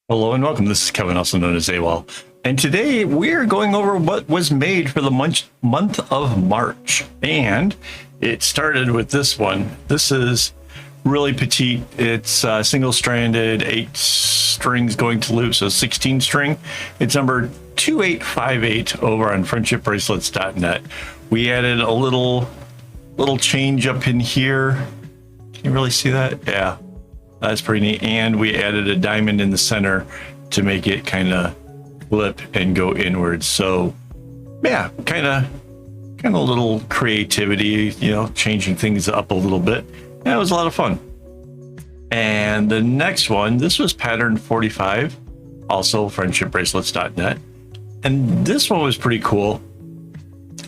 Hello and welcome. This is Kevin, also known as AWOL. And today we're going over what was made for the month of March. And it started with this one. This is really petite. It's single-stranded, 8 strings going to loop, so 16 string. It's number 2858 over on friendshipbracelets.net. We added a little change up in here. Can you really see that? Yeah. That's pretty neat. And we added a diamond in the center to make it kind of flip and go inwards. So yeah, kind of a little creativity, you know, changing things up a little bit. Yeah, it was a lot of fun. And the next one, this was pattern 45, also friendshipbracelets.net. And this one was pretty cool.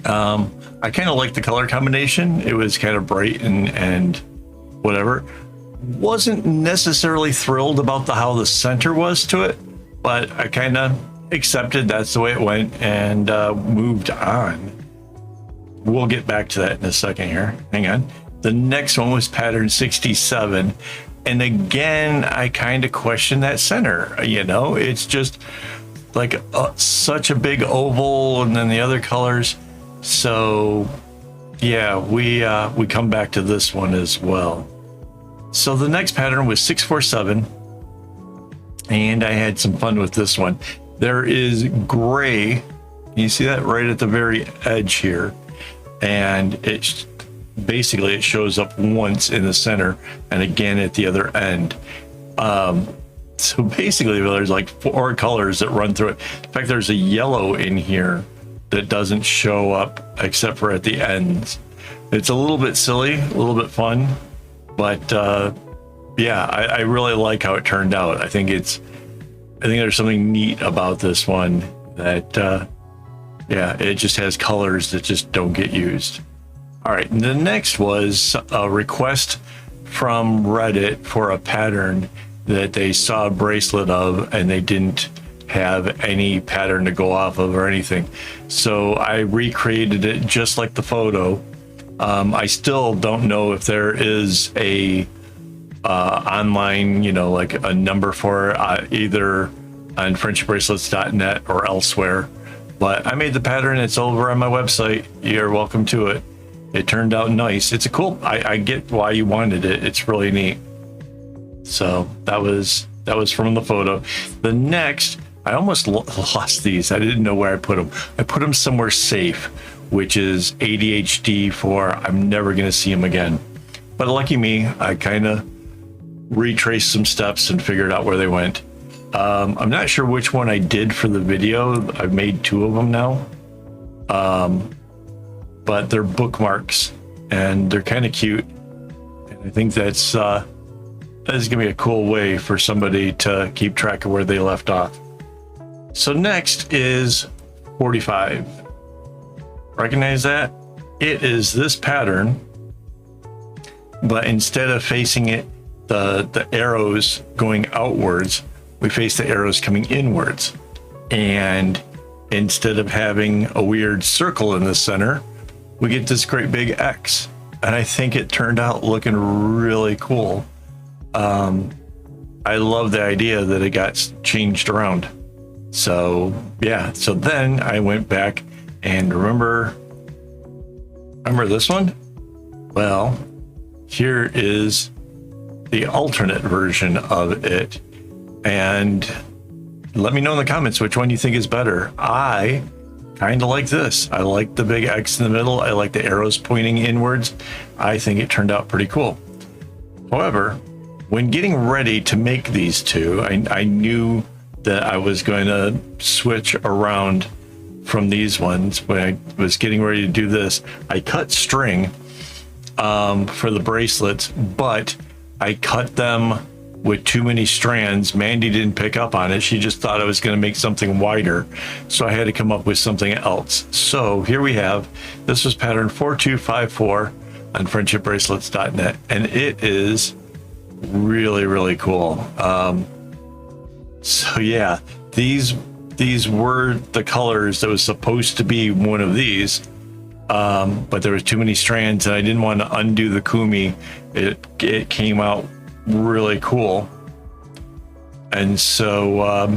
I kind of liked the color combination. It was kind of bright and whatever. Wasn't necessarily thrilled about how the center was to it, but I kind of accepted that's the way it went and moved on. We'll get back to that in a second here. Hang on. The next one was pattern 67. And again, I kind of questioned that center. You know, it's just like such a big oval, and then the other colors. So yeah, we come back to this one as well. So the next pattern was 647, and I had some fun with this one. There is gray. You see that right at the very edge here, and it basically it shows up once in the center and again at the other end. So basically there's like 4 colors that run through it. In fact, there's a yellow in here that doesn't show up except for at the ends. It's a little bit silly, a little bit fun. But yeah, I really like how it turned out. I think there's something neat about this one that yeah, it just has colors that just don't get used. All right, and the next was a request from Reddit for a pattern that they saw a bracelet of and they didn't have any pattern to go off of or anything. So I recreated it just like the photo. I still don't know if there is a online, you know, like a number for either on friendshipbracelets.net or elsewhere, but I made the pattern. It's over on my website. You're welcome to it. It turned out nice. It's a cool, I get why you wanted it. It's really neat. So that was from the photo. The next, I almost lost these. I didn't know where I put them. I put them somewhere safe, which is ADHD for I'm never going to see him again. But lucky me, I kind of retraced some steps and figured out where they went. I'm not sure which one I did for the video. I've made 2 of them now. But they're bookmarks and they're kind of cute. And I think that's going to be a cool way for somebody to keep track of where they left off. So next is 45. Recognize that? It is this pattern, but instead of facing it, the arrows going outwards, we face the arrows coming inwards. And instead of having a weird circle in the center, we get this great big X. And I think it turned out looking really cool. I love the idea that it got changed around. So yeah, so then I went back and remember this one? Well, here is the alternate version of it. And let me know in the comments which one you think is better. I kind of like this. I like the big X in the middle. I like the arrows pointing inwards. I think it turned out pretty cool. However, when getting ready to make these two, I knew that I was going to switch around from these ones. When I was getting ready to do this, I cut string for the bracelets, but I cut them with too many strands. Mandy didn't pick up on it. She just thought I was going to make something wider. So I had to come up with something else. So here we have, this was pattern 4254 on friendshipbracelets.net. And it is really, really cool. So yeah, these were the colors that was supposed to be one of these, but there was too many strands and I didn't want to undo the kumi. It came out really cool. And so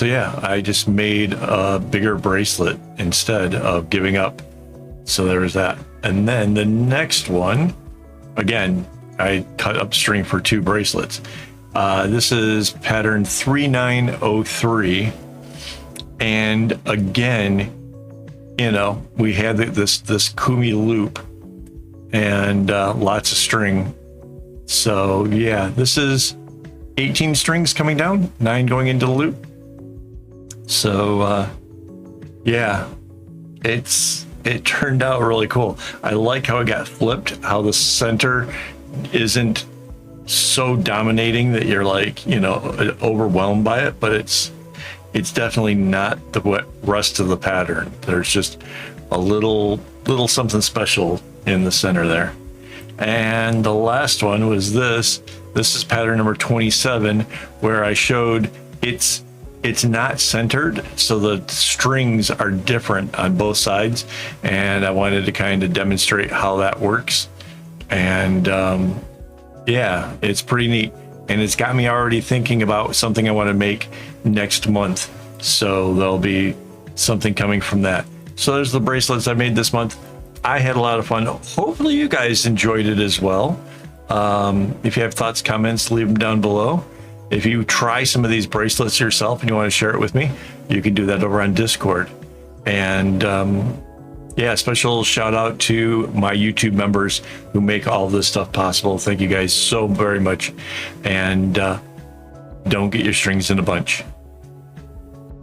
yeah, I just made a bigger bracelet instead of giving up. So there was that. And then the next one, again, I cut up string for 2 bracelets. This is pattern 3903. And again, you know, we had this kumi loop and lots of string. So yeah, this is 18 strings coming down, 9 going into the loop. So yeah, it turned out really cool. I like how it got flipped, how the center isn't so dominating that you're like, you know, overwhelmed by it, but it's definitely not the rest of the pattern. There's just a little something special in the center there. And the last one was this is pattern number 27, where I showed it's not centered, so the strings are different on both sides, and I wanted to kind of demonstrate how that works. And yeah, it's pretty neat, and it's got me already thinking about something I want to make next month, so there'll be something coming from that. So there's the bracelets I made this month. I had a lot of fun. Hopefully you guys enjoyed it as well. If you have thoughts, comments, leave them down below. If you try some of these bracelets yourself and you want to share it with me, you can do that over on Discord. And yeah, special shout out to my YouTube members who make all this stuff possible. Thank you guys so very much. And don't get your strings in a bunch.